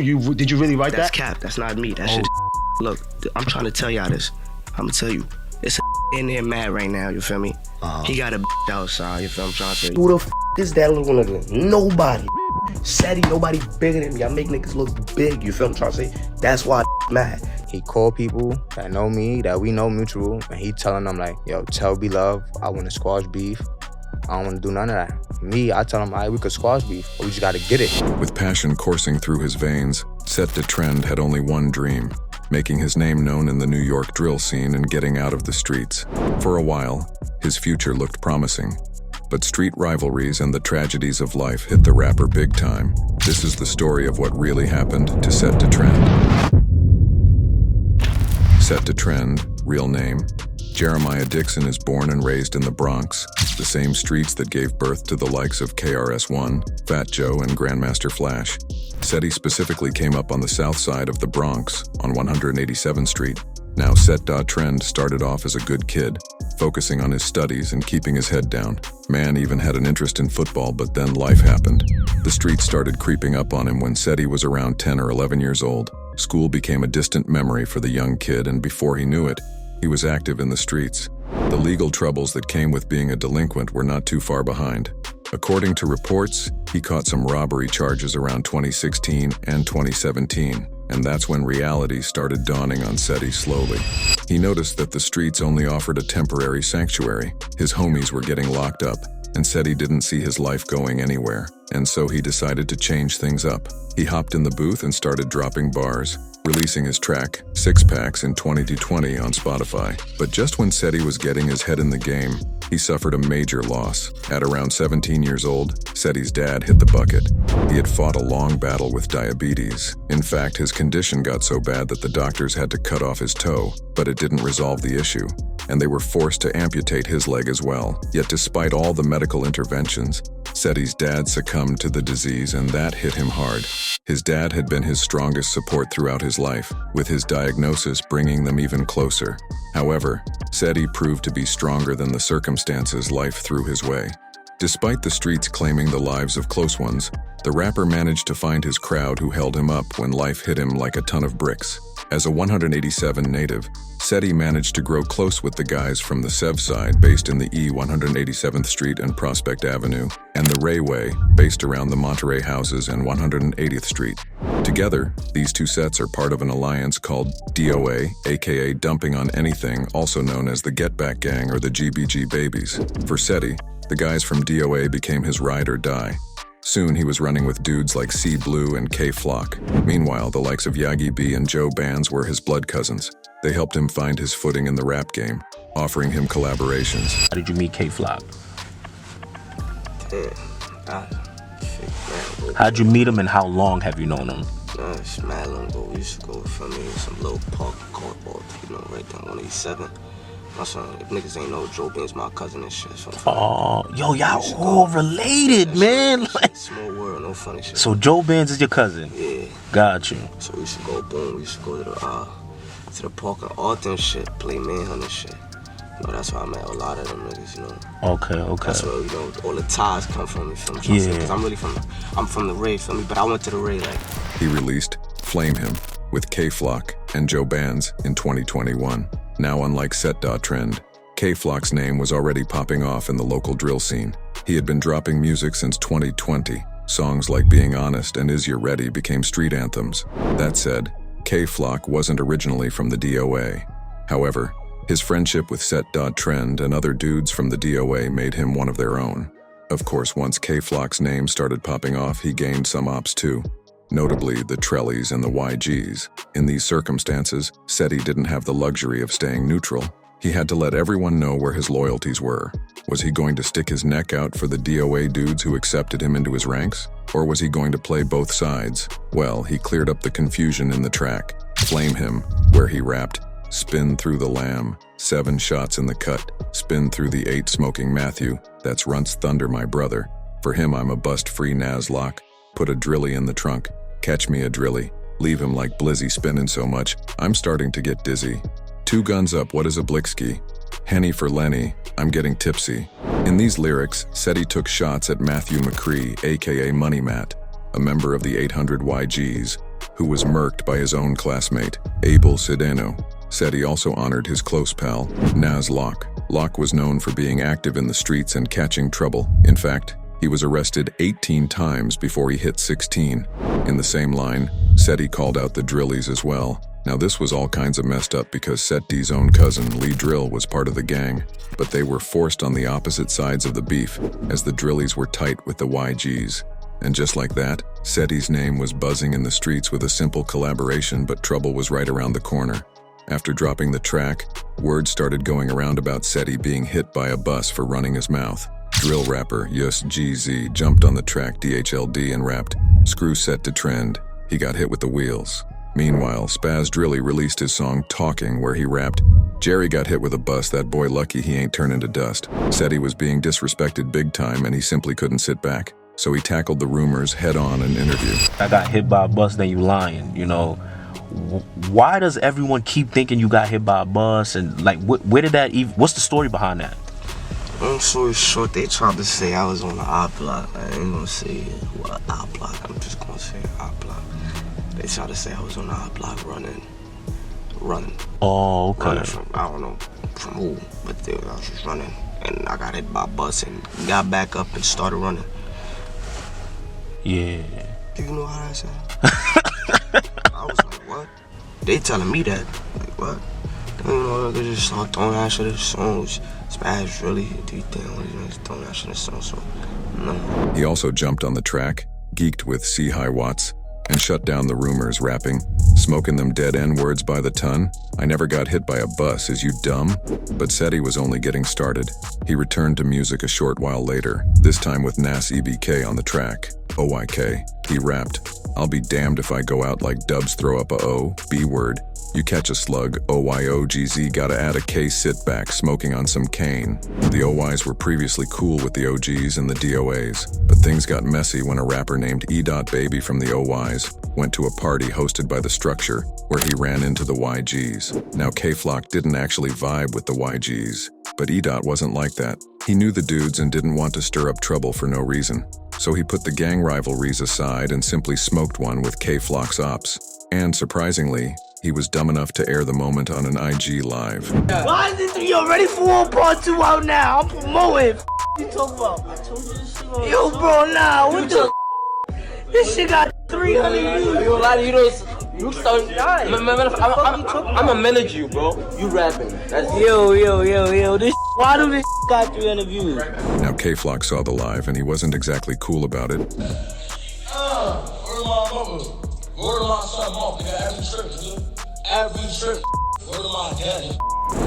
true. Did you really write That's that? cap. That's not me. That shit. Look, I'm trying to tell y'all this. I'm gonna tell you. It's a in there mad right now. You feel me? He got a outside. You feel me? I'm trying to tell you. Who the is that little nigga? Nobody. Sadie, nobody bigger than me. I make niggas look big. You feel me? I'm trying to say. That's why mad. He called people that know me, that we know mutual, and he telling them like, yo, tell B-Love, I want to squash beef. I don't want to do none of that. Me, I tell him, all right, we could squash beef, but we just got to get it. With passion coursing through his veins, Set the Trend had only one dream: making his name known in the New York drill scene and getting out of the streets. For a while, his future looked promising. But street rivalries and the tragedies of life hit the rapper big time. This is the story of what really happened to Set the Trend. Set the Trend, real name: Jeremiah Dixon, is born and raised in the Bronx, the same streets that gave birth to the likes of KRS-One, Fat Joe, and Grandmaster Flash. Seti specifically came up on the south side of the Bronx, on 187th Street. Now Set Trend started off as a good kid, focusing on his studies and keeping his head down. Man even had an interest in football, but then life happened. The streets started creeping up on him when Seti was around 10 or 11 years old. School became a distant memory for the young kid, and before he knew it, he was active in the streets. The legal troubles that came with being a delinquent were not too far behind. According to reports, he caught some robbery charges around 2016 and 2017, and that's when reality started dawning on Seti slowly. He noticed that the streets only offered a temporary sanctuary. His homies were getting locked up, and Seti didn't see his life going anywhere, and so he decided to change things up. He hopped in the booth and started dropping bars, releasing his track, Six Packs, in 2020 on Spotify. But just when Seti was getting his head in the game, he suffered a major loss. At around 17 years old, Seti's dad hit the bucket. He had fought a long battle with diabetes. In fact, his condition got so bad that the doctors had to cut off his toe, but it didn't resolve the issue, and they were forced to amputate his leg as well. Yet despite all the medical interventions, Seti's dad succumbed to the disease, and that hit him hard. His dad had been his strongest support throughout his life, with his diagnosis bringing them even closer. However, Seti proved to be stronger than the circumstances life threw his way. Despite the streets claiming the lives of close ones, the rapper managed to find his crowd who held him up when life hit him like a ton of bricks. As a 187 native, Seti managed to grow close with the guys from the Sev side, based in the E-187th Street and Prospect Avenue, and the Rayway, based around the Monterey houses and 180th Street. Together, these two sets are part of an alliance called DOA, aka Dumping on Anything, also known as the Get Back Gang or the GBG Babies. For Seti, the guys from DOA became his ride or die. Soon he was running with dudes like C Blue and K Flock. Meanwhile, the likes of Yagi B and Joe Bands were his blood cousins. They helped him find his footing in the rap game, offering him collaborations. How did you meet K Flock? How'd you meet him and how long have you known him? It's mad long ago. We used to go from me some little park called, right down 187. My son, if niggas ain't know, Joe Bean's my cousin and shit. So oh, yo, y'all all related, man. Like, small world, no funny shit. So Joe Benz is your cousin? Yeah. Got you. So we used to go, boom, we used to go to the park and all them shit, play manhunt and shit. You know, that's where I met a lot of them niggas, you know. Okay. That's where, you know, all the ties come from, you feel me? Yeah. Because I'm from the Ray, feel me? But I went to the Ray, like. He released Flame Him with K Flock and Joe Bands in 2021. Now, unlike Set Trend, K Flock's name was already popping off in the local drill scene. He had been dropping music since 2020. Songs like Being Honest and Is You Ready became street anthems. That said, K Flock wasn't originally from the DOA. However, his friendship with Set Trend and other dudes from the DOA made him one of their own. Of course, once K Flock's name started popping off, he gained some ops too. Notably the Trellies and the YGs. In these circumstances, Seti didn't have the luxury of staying neutral. He had to let everyone know where his loyalties were. Was he going to stick his neck out for the DOA dudes who accepted him into his ranks? Or was he going to play both sides? Well, he cleared up the confusion in the track, Flame Him, where he rapped, "Spin through the lamb, 7 shots in the cut, spin through the 8 smoking Matthew, that's Runt's Thunder my brother. For him I'm a bust-free Naslock, put a drilly in the trunk, catch me a drilly, leave him like Blizzy spinning so much, I'm starting to get dizzy. 2 guns up, what is a Blicksky? Henny for Lenny, I'm getting tipsy." In these lyrics, Seti took shots at Matthew McCree, aka Money Matt, a member of the 800 YGs, who was murked by his own classmate, Abel Cedeno. Seti also honored his close pal, Nas Locke. Locke was known for being active in the streets and catching trouble. In fact, he was arrested 18 times before he hit 16. In the same line, Seti called out the Drillies as well. Now this was all kinds of messed up because Seti's own cousin, Lee Drill, was part of the gang, but they were forced on the opposite sides of the beef, as the Drillies were tight with the YGs. And just like that, Seti's name was buzzing in the streets with a simple collaboration, but trouble was right around the corner. After dropping the track, word started going around about Seti being hit by a bus for running his mouth. Drill rapper eos-yagi jumped on the track DHLD and rapped, "Screw Set to trend, he got hit with the wheels." Meanwhile, Spaz Drilly released his song Talking, where he rapped, "Jerry got hit with a bus, that boy lucky he ain't turning to dust." Seti was being disrespected big time and he simply couldn't sit back. So he tackled the rumors head on in an interview. I got hit by a bus, then you lying, you know. Why does everyone keep thinking you got hit by a bus? And like, where did that even, what's the story behind that? Long story short, they tried to say I was on the op block. I ain't gonna say what op block, I'm just gonna say op block. They tried to say I was on the op block running. Oh, okay. Running from, I don't know from who, but I was just running. And I got hit by a bus and got back up and started running. Yeah. Do you know how that sound? I was like, what? They telling me that. Like, what? They don't know, they just start throwing that shit in songs. Spaz really, do you think all these niggas throwing that shit in songs? So, no. He also jumped on the track, geeked with C-High Watts, and shut down the rumors, rapping, "Smoking them dead N-words by the ton? I never got hit by a bus, is you dumb?" But Seti was only getting started. He returned to music a short while later, this time with Nas EBK on the track, OYK. He rapped, "I'll be damned if I go out like Dubs throw up a O, B-word. You catch a slug, OYOGZ, gotta add a K, sit back, smoking on some cane." The OYs were previously cool with the OGs and the DOAs, but things got messy when a rapper named E.Baby from the OYs went to a party hosted by The Structure, where he ran into the YGs. Now K-Flock didn't actually vibe with the YGs, but E.Dot wasn't like that. He knew the dudes and didn't want to stir up trouble for no reason. So he put the gang rivalries aside and simply smoked one with K-Flock's ops. And surprisingly, he was dumb enough to air the moment on an IG live. Why is this video ready for one part 2 out now? I'm promoting. You talking about? I told you this shit. Yo, bro, nah. What the? This shit got 300 views. You lie, you started dying. I'm a manage you, bro. You rapping. That's yo. This why do this got 300 views? Now K-Flock saw the live and he wasn't exactly cool about it.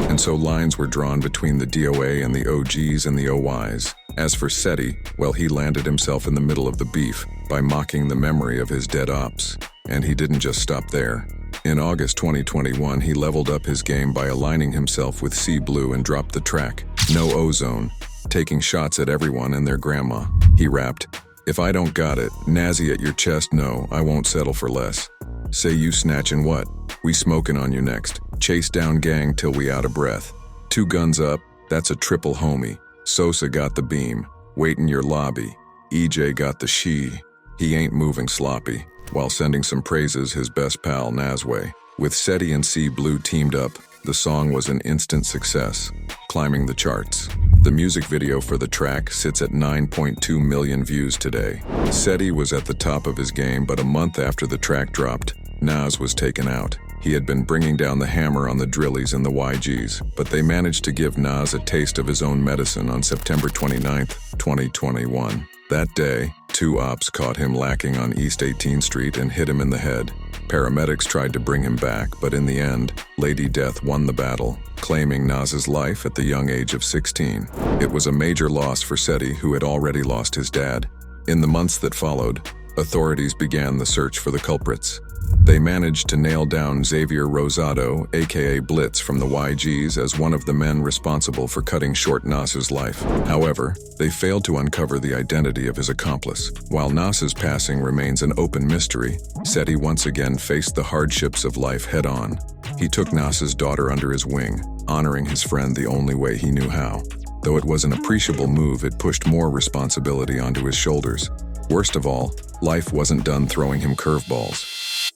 And so lines were drawn between the DOA and the OGs and the OYs. As for Seti, well, he landed himself in the middle of the beef by mocking the memory of his dead ops. And he didn't just stop there. In August 2021, he leveled up his game by aligning himself with C Blue and dropped the track, No Ozone, taking shots at everyone and their grandma. He rapped, "If I don't got it, Nazi at your chest, no, I won't settle for less. Say you snatching what? We smoking on you next. Chase down gang till we out of breath. 2 guns up, that's a triple homie. Sosa got the beam, wait in your lobby. EJ got the she, he ain't moving sloppy," while sending some praises his best pal Nasway. With Seti and C Blue teamed up, the song was an instant success, climbing the charts. The music video for the track sits at 9.2 million views today. Seti was at the top of his game, but a month after the track dropped, Nas was taken out. He had been bringing down the hammer on the Drillies and the YGs, but they managed to give Nas a taste of his own medicine on September 29th, 2021. That day, 2 ops caught him lacking on East 18th Street and hit him in the head. Paramedics tried to bring him back, but in the end, Lady Death won the battle, claiming Nas's life at the young age of 16. It was a major loss for Seti, who had already lost his dad. In the months that followed, authorities began the search for the culprits. They managed to nail down Xavier Rosado, aka Blitz from the YGs, as one of the men responsible for cutting short Nas's life. However, they failed to uncover the identity of his accomplice. While Nas's passing remains an open mystery, Seti once again faced the hardships of life head-on. He took Nas's daughter under his wing, honoring his friend the only way he knew how. Though it was an appreciable move, it pushed more responsibility onto his shoulders. Worst of all, life wasn't done throwing him curveballs.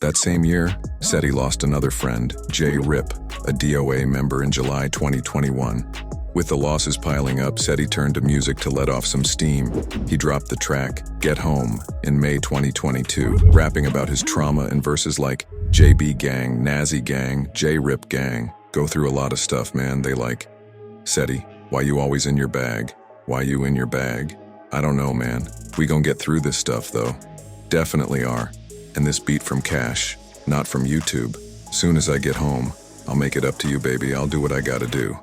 That same year, Seti lost another friend, Jay Rip, a DOA member in July 2021. With the losses piling up, Seti turned to music to let off some steam. He dropped the track, Get Home, in May 2022, rapping about his trauma in verses like, JB Gang, Nazi Gang, J Rip Gang. Go through a lot of stuff, man. They like, Seti, why you always in your bag? Why you in your bag? I don't know, man. We gon' get through this stuff, though. Definitely are. And this beat from Cash, not from YouTube. Soon as I get home, I'll make it up to you, baby. I'll do what I gotta do.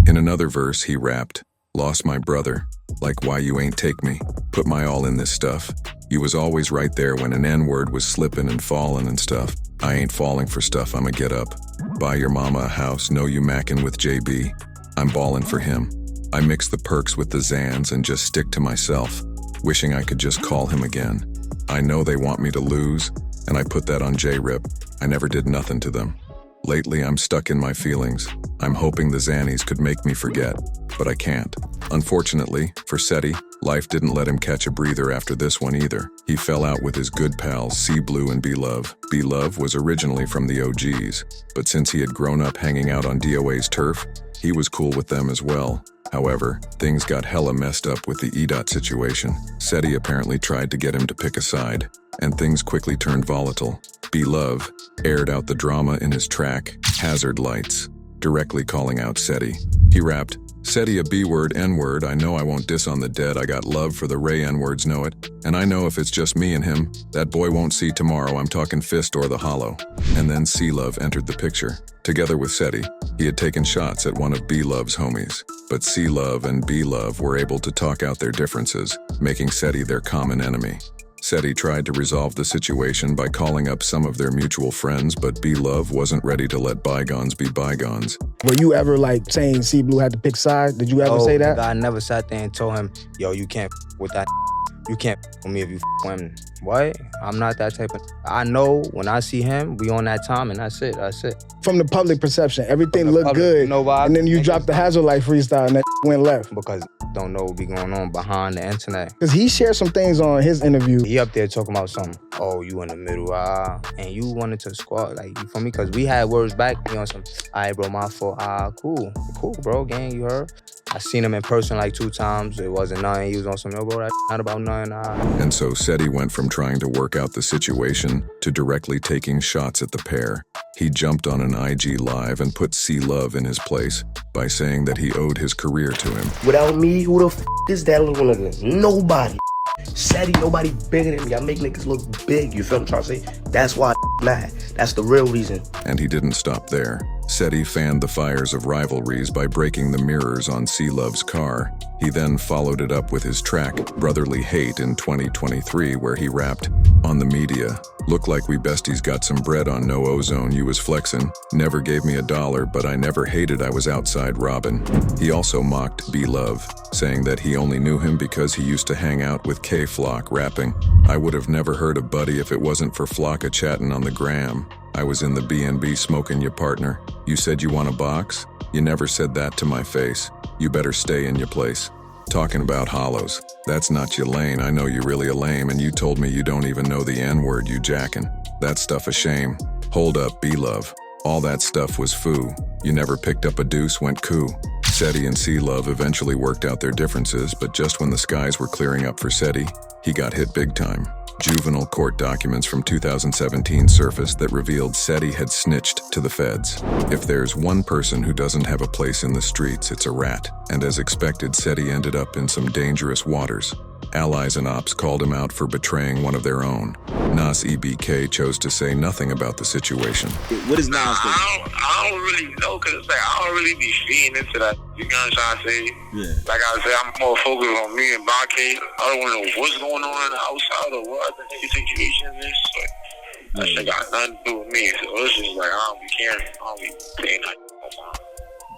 In another verse, he rapped, lost my brother, like why you ain't take me, put my all in this stuff. You was always right there when an N-word was slipping and falling and stuff. I ain't falling for stuff, I'ma get up. Buy your mama a house, know you mackin' with JB. I'm ballin' for him. I mix the perks with the Xans and just stick to myself, wishing I could just call him again. I know they want me to lose, and I put that on J-Rip. I never did nothing to them. Lately, I'm stuck in my feelings. I'm hoping the Xannies could make me forget, but I can't. Unfortunately, for Seti, life didn't let him catch a breather after this one either. He fell out with his good pals, C-Blue and B-Love. B-Love was originally from the OGs, but since he had grown up hanging out on DOA's turf, he was cool with them as well. However, things got hella messed up with the E-Dot situation. Seti apparently tried to get him to pick a side, and things quickly turned volatile. B-Love aired out the drama in his track, Hazard Lights, directly calling out Seti. He rapped, Seti a B-word, N-word, I know I won't diss on the dead, I got love for the Ray N-words, know it. And I know if it's just me and him, that boy won't see tomorrow, I'm talking fist or the hollow. And then C-Love entered the picture. Together with Seti, he had taken shots at one of B-Love's homies. But C-Love and B-Love were able to talk out their differences, making Seti their common enemy. Seti tried to resolve the situation by calling up some of their mutual friends, but B-Love wasn't ready to let bygones be bygones. Were you ever like saying C-Blue had to pick sides? Did you ever say that? I never sat there and told him, yo, you can't with that. You can't with me if you with him. What? I'm not that type of... I know when I see him, we on that time and that's it. From the public perception, everything looked good, you know why? and then you dropped the Hazard Light freestyle and that went left. Because don't know what be going on behind the internet. Because he shared some things on his interview. He up there talking about something. Oh, you in the middle, and you wanted to squat, like, you feel me? Because we had words back, you know, some, all right, bro, my fault, cool, bro, gang, you heard? I seen him in person like 2 times. It wasn't nothing. He was on some, no, bro, that's not about nothing, And so Seti went from trying to work out the situation to directly taking shots at the pair. He jumped on an IG live and put C-Love in his place by saying that he owed his career to him. Without me, who the f is that little nigga? Nobody. Seti, nobody bigger than me. I make niggas look big, you feel what I'm trying to say? That's why I'm mad. That's the real reason. And he didn't stop there. Seti fanned the fires of rivalries by breaking the mirrors on C-Love's car. He then followed it up with his track, Brotherly Hate, in 2023, where he rapped, on the media, look like we besties got some bread on no ozone, you was flexin', never gave me $1, but I never hated I was outside robbin'. He also mocked B-Love, saying that he only knew him because he used to hang out with K-Flock rapping, I would have never heard of Buddy if it wasn't for Flocka chatting on the gram. I was in the B&B smoking your partner. You said you want a box? You never said that to my face. You better stay in your place. Talking about hollows. That's not your lane. I know you really a lame, and you told me you don't even know the N-word you jackin'. That stuff a shame. Hold up, B-Love. All that stuff was foo. You never picked up a deuce, went coup. Seti and C-Love eventually worked out their differences, but just when the skies were clearing up for Seti, he got hit big time. Juvenile court documents from 2017 surfaced that revealed Seti had snitched to the feds. If there's one person who doesn't have a place in the streets, it's a rat. And as expected, Seti ended up in some dangerous waters. Allies and ops called him out for betraying one of their own. Nas EBK chose to say nothing about the situation. What is Nas doing? I don't really know, because it's like, I don't really be feeding into that. You know what I'm trying to say? Yeah. Like I said, I'm more focused on me and Bonke. I don't want to know what's going on outside of what the situation is. That shit got nothing to do with me. So it's just like, I don't be caring. I don't be paying that no mind.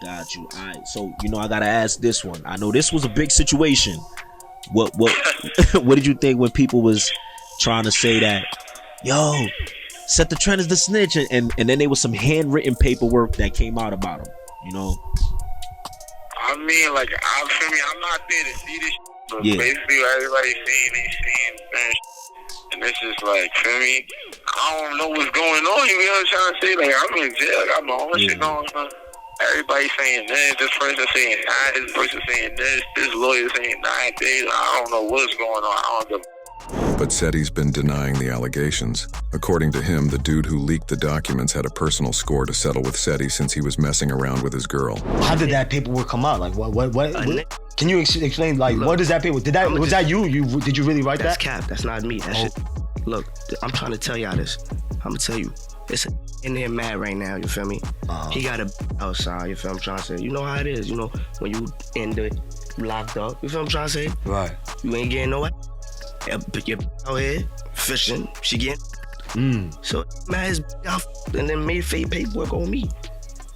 Got you. All right. So, I got to ask this one. I know this was a big situation. What what did you think when people was trying to say that, yo, Set the Trend is the snitch, and then there was some handwritten paperwork that came out about him, I mean, like, I'm not there to see this shit, but yeah. basically everybody's saying, man, And it's just like, feel me? I don't know what's going on. You know what I'm trying to say? Like, I'm in jail. I got my own shit going on. Everybody saying this. This person saying that. This person saying this. This lawyer saying 9 days. I don't know what's going on. I don't know. But Seti's been denying the allegations. According to him, the dude who leaked the documents had a personal score to settle with Seti since he was messing around with his girl. How did that paperwork come out? Like, what? Can you explain, like, look, what is that paper? Was that you? Did you really write that's that? That's cap. That's not me. That shit. Look, I'm trying to tell y'all this. I'm gonna tell you. It's in there mad right now, you feel me? He got a outside, you feel I'm trying to say? You know how it is, you know, when you in the locked up, you feel I'm trying to say? Right. You ain't getting nowhere. You're out here fishing, she getting. So mad his out and then made fake paperwork on me.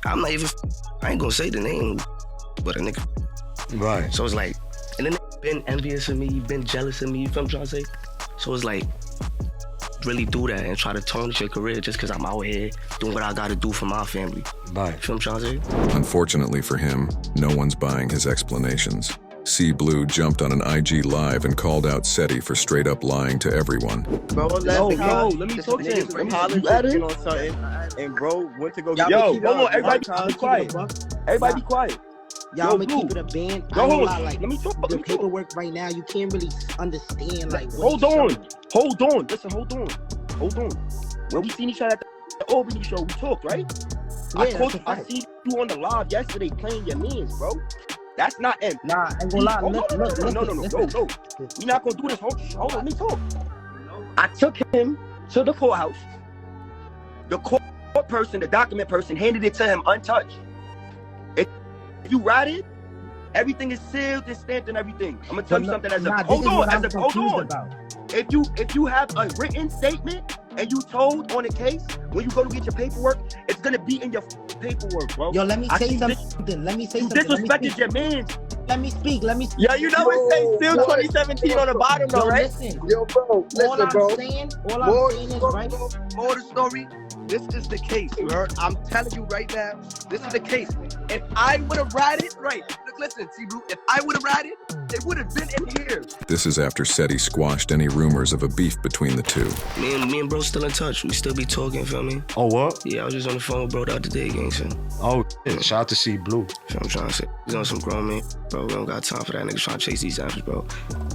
I'm not even, I ain't gonna say the name, but a nigga. Right. So it's like, and then been envious of me, been jealous of me, you feel I'm trying to say? So it's like, really do that and try to tarnish your career just because I'm out here doing what I gotta do for my family. Right. You feel what I'm trying to say? Unfortunately for him, no one's buying his explanations. C Blue jumped on an IG live and called out Seti for straight up lying to everyone. Bro, let me talk to him. Politics on something, and bro went to go get hold on, everybody be quiet. Everybody be quiet. Y'all gonna keep it a band. Yo, hold on. Like, Let me talk. the paperwork right now, you can't really understand. Like, Hold on. Listen, hold on. When we seen each other at the Albany show, we talked, right? Yeah, I see you on the live yesterday playing your mans, bro. That's not him. Nah, I ain't gonna lie. No. We're not gonna do this. Hold on, let me talk. I took him to the courthouse. The court person, the document person, handed it to him untouched. If you write it, everything is sealed and stamped and everything. I'm gonna tell you something as a hold on. If you have a written statement and you told on a case, when you go to get your paperwork, it's gonna be in your paperwork, bro. Yo, let me say something. Let me say something. You disrespected your man. Let me speak. Yo, you know it says still 2017 on the bottom though, right? Listen. Yo, bro, All I'm saying is, right? More the story. This is the case, you heard? I'm telling you right now, this is the case. If I would have read it, right? Listen, T-Blue, if I would have read it, it would have been in here. This is after Seti squashed any rumors of a beef between the two. Me and bro still in touch. We still be talking, feel me? Oh, what? Yeah, I was just on the phone with bro the other day, gang, son. Oh, shout out to C Blue. Feel I'm trying to say. He's on some grown man, bro. We don't got time for that nigga trying to chase these apples, bro.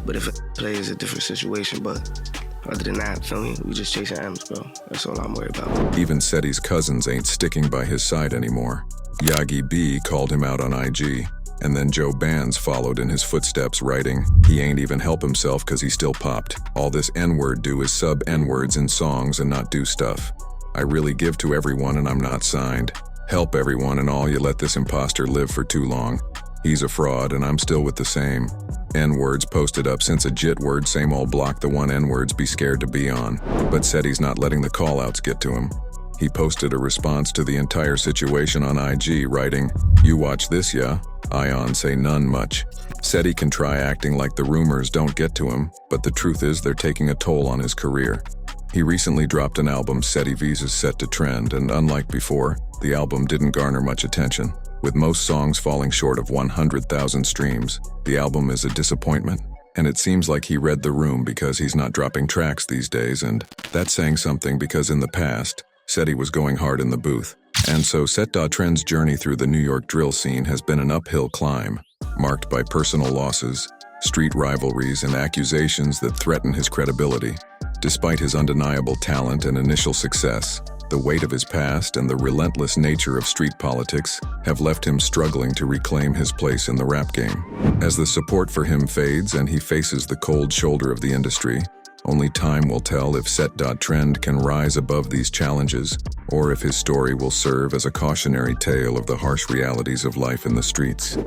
But if a play is a different situation, but other than that, feel me? We just chasing M's, bro. That's all I'm worried about. Even Seti's cousins ain't sticking by his side anymore. Yagi B called him out on IG, and then Joe Bands followed in his footsteps, writing, "He ain't even help himself cause he still popped. All this N-word do is sub N-words in songs and not do stuff. I really give to everyone and I'm not signed. Help everyone and all, you let this imposter live for too long. He's a fraud and I'm still with the same. N-words posted up since a jit word, same old block the one N-words be scared to be on." But Seti's not letting the call-outs get to him. He posted a response to the entire situation on IG, writing, "You watch this, yeah? Ion say none much." Seti can try acting like the rumors don't get to him, but the truth is they're taking a toll on his career. He recently dropped an album, Seti V's set to trend, and unlike before, the album didn't garner much attention. With most songs falling short of 100,000 streams, the album is a disappointment. And it seems like he read the room because he's not dropping tracks these days, and that's saying something because in the past, Seti was going hard in the booth. And so Set.Trend's journey through the New York drill scene has been an uphill climb, marked by personal losses, street rivalries, and accusations that threaten his credibility. Despite his undeniable talent and initial success, the weight of his past and the relentless nature of street politics have left him struggling to reclaim his place in the rap game. As the support for him fades and he faces the cold shoulder of the industry, only time will tell if Set.Trend can rise above these challenges, or if his story will serve as a cautionary tale of the harsh realities of life in the streets.